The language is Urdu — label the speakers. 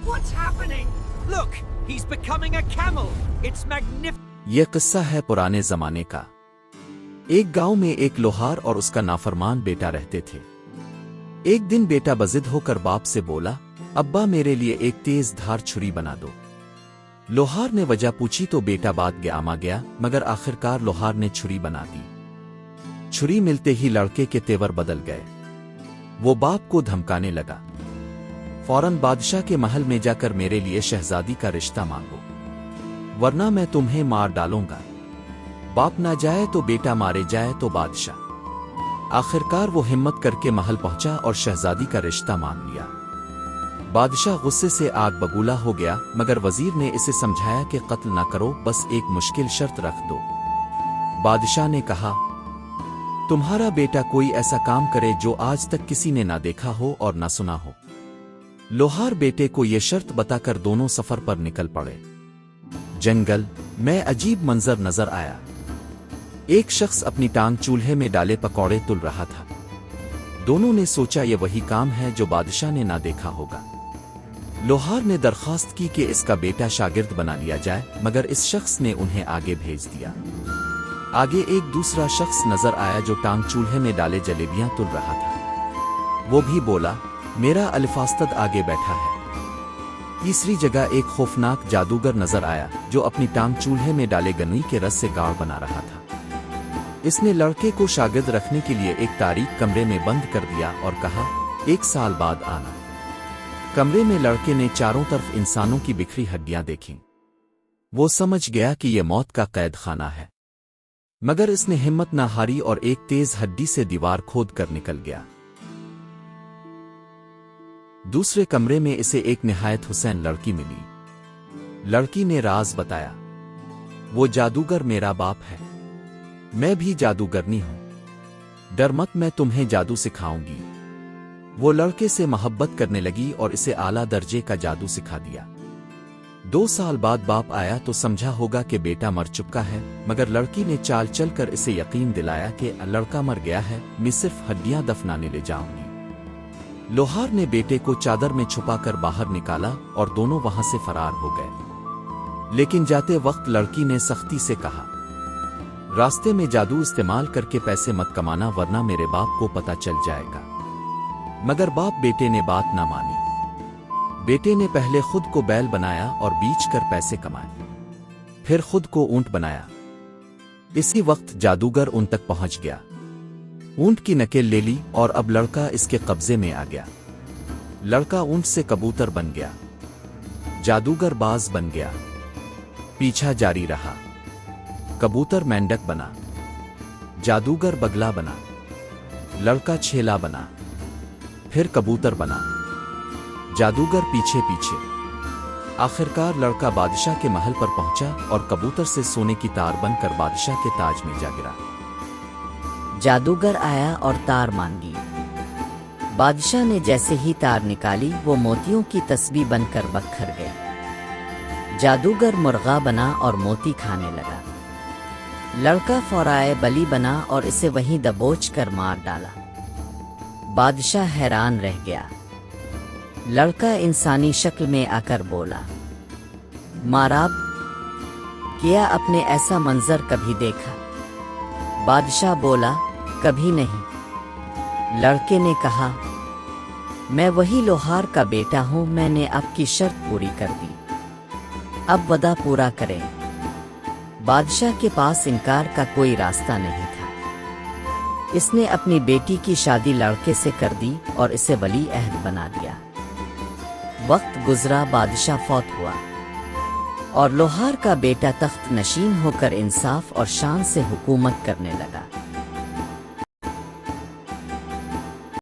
Speaker 1: What's happening? Look, he's becoming a camel. It's magnificent.
Speaker 2: یہ قصہ ہے پرانے زمانے کا۔ ایک گاؤں میں ایک لوہار اور اس کا نافرمان بیٹا رہتے تھے۔ ایک دن بیٹا بضد ہو کر باپ سے بولا، ابا میرے لیے ایک تیز دھار چھری بنا دو۔ لوہار نے وجہ پوچھی تو بیٹا بات گیا گیا، مگر آخرکار لوہار نے چھری بنا دی۔ چھری ملتے ہی لڑکے کے تیور بدل گئے۔ وہ باپ کو دھمکانے لگا، فوراً بادشاہ کے محل میں جا کر میرے لیے شہزادی کا رشتہ مانگو، ورنہ میں تمہیں مار ڈالوں گا۔ باپ نہ جائے تو بیٹا، مارے جائے تو بادشاہ۔ آخرکار وہ ہمت کر کے محل پہنچا اور شہزادی کا رشتہ مانگ لیا۔ بادشاہ غصے سے آگ بگولا ہو گیا، مگر وزیر نے اسے سمجھایا کہ قتل نہ کرو، بس ایک مشکل شرط رکھ دو۔ بادشاہ نے کہا، تمہارا بیٹا کوئی ایسا کام کرے جو آج تک کسی نے نہ دیکھا ہو اور نہ سنا ہو۔ لوہار بیٹے کو یہ شرط بتا کر دونوں سفر پر نکل پڑے۔ جنگل میں عجیب منظر نظر آیا۔ ایک شخص اپنی ٹانگ چولہے میں ڈالے پکوڑے تل رہا تھا۔ دونوں نے سوچا یہ وہی کام ہے جو بادشاہ نے نہ دیکھا ہوگا۔ لوہار نے درخواست کی کہ اس کا بیٹا شاگرد بنا لیا جائے، مگر اس شخص نے انہیں آگے بھیج دیا۔ آگے ایک دوسرا شخص نظر آیا جو ٹانگ چولہے میں ڈالے جلیبیاں تل رہا تھا۔ وہ بھی بولا، میرا الفاستد آگے بیٹھا ہے۔ تیسری جگہ ایک خوفناک جادوگر نظر آیا جو اپنی ٹانگ چولہے میں ڈالے گنوی کے رس سے گاڑ بنا رہا تھا۔ اس نے لڑکے کو شاگرد رکھنے کے لیے ایک تاریک کمرے میں بند کر دیا اور کہا، 1 سال بعد آنا۔ کمرے میں لڑکے نے چاروں طرف انسانوں کی بکھری ہڈیاں دیکھیں۔ وہ سمجھ گیا کہ یہ موت کا قید خانہ ہے، مگر اس نے ہمت نہ ہاری اور ایک تیز ہڈی سے دیوار کھود کر نکل گیا۔ دوسرے کمرے میں اسے ایک نہایت حسین لڑکی ملی۔ لڑکی نے راز بتایا، وہ جادوگر میرا باپ ہے، میں بھی جادوگرنی ہوں، ڈر مت، میں تمہیں جادو سکھاؤں گی۔ وہ لڑکے سے محبت کرنے لگی اور اسے اعلیٰ درجے کا جادو سکھا دیا۔ 2 سال بعد باپ آیا تو سمجھا ہوگا کہ بیٹا مر چکا ہے، مگر لڑکی نے چال چل کر اسے یقین دلایا کہ لڑکا مر گیا ہے، میں صرف ہڈیاں دفنانے لے جاؤں گی۔ لوہار نے بیٹے کو چادر میں چھپا کر باہر نکالا اور دونوں وہاں سے فرار ہو گئے۔ لیکن جاتے وقت لڑکی نے سختی سے کہا، راستے میں جادو استعمال کر کے پیسے مت کمانا، ورنہ میرے باپ کو پتہ چل جائے گا۔ مگر باپ بیٹے نے بات نہ مانی۔ بیٹے نے پہلے خود کو بیل بنایا اور بیچ کر پیسے کمائے، پھر خود کو اونٹ بنایا۔ اسی وقت جادوگر ان تک پہنچ گیا، اونٹ کی نکل لے لی اور اب لڑکا اس کے قبضے میں آ گیا۔ لڑکا اونٹ سے کبوتر بن گیا، جادوگر باز بن گیا۔ پیچھا جاری رہا، کبوتر مینڈک بنا، جادوگر بگلا بنا، لڑکا چھیلا بنا، پھر کبوتر بنا، جادوگر پیچھے پیچھے۔ آخرکار لڑکا بادشاہ کے محل پر پہنچا اور کبوتر سے سونے کی تار بن کر بادشاہ کے تاج میں جا گرا۔
Speaker 3: جادوگر آیا اور تار مانگی۔ بادشاہ نے جیسے ہی تار نکالی، وہ موتیوں کی تسبیح بن کر بکھر گئے۔ جادوگر مرغا بنا اور موتی کھانے لگا۔ لڑکا فورائے بلی بنا اور اسے وہیں دبوچ کر مار ڈالا۔ بادشاہ حیران رہ گیا۔ لڑکا انسانی شکل میں آ کر بولا، ماراب، کیا اپنے ایسا منظر کبھی دیکھا؟ بادشاہ بولا، کبھی نہیں۔ لڑکے نے کہا، میں وہی لوہار کا بیٹا ہوں، میں نے آپ کی شرط پوری کر دی، اب وعدہ پورا کریں۔ بادشاہ کے پاس انکار کا کوئی راستہ نہیں تھا۔ اس نے اپنی بیٹی کی شادی لڑکے سے کر دی اور اسے ولی عہد بنا دیا۔ وقت گزرا، بادشاہ فوت ہوا اور لوہار کا بیٹا تخت نشین ہو کر انصاف اور شان سے حکومت کرنے لگا۔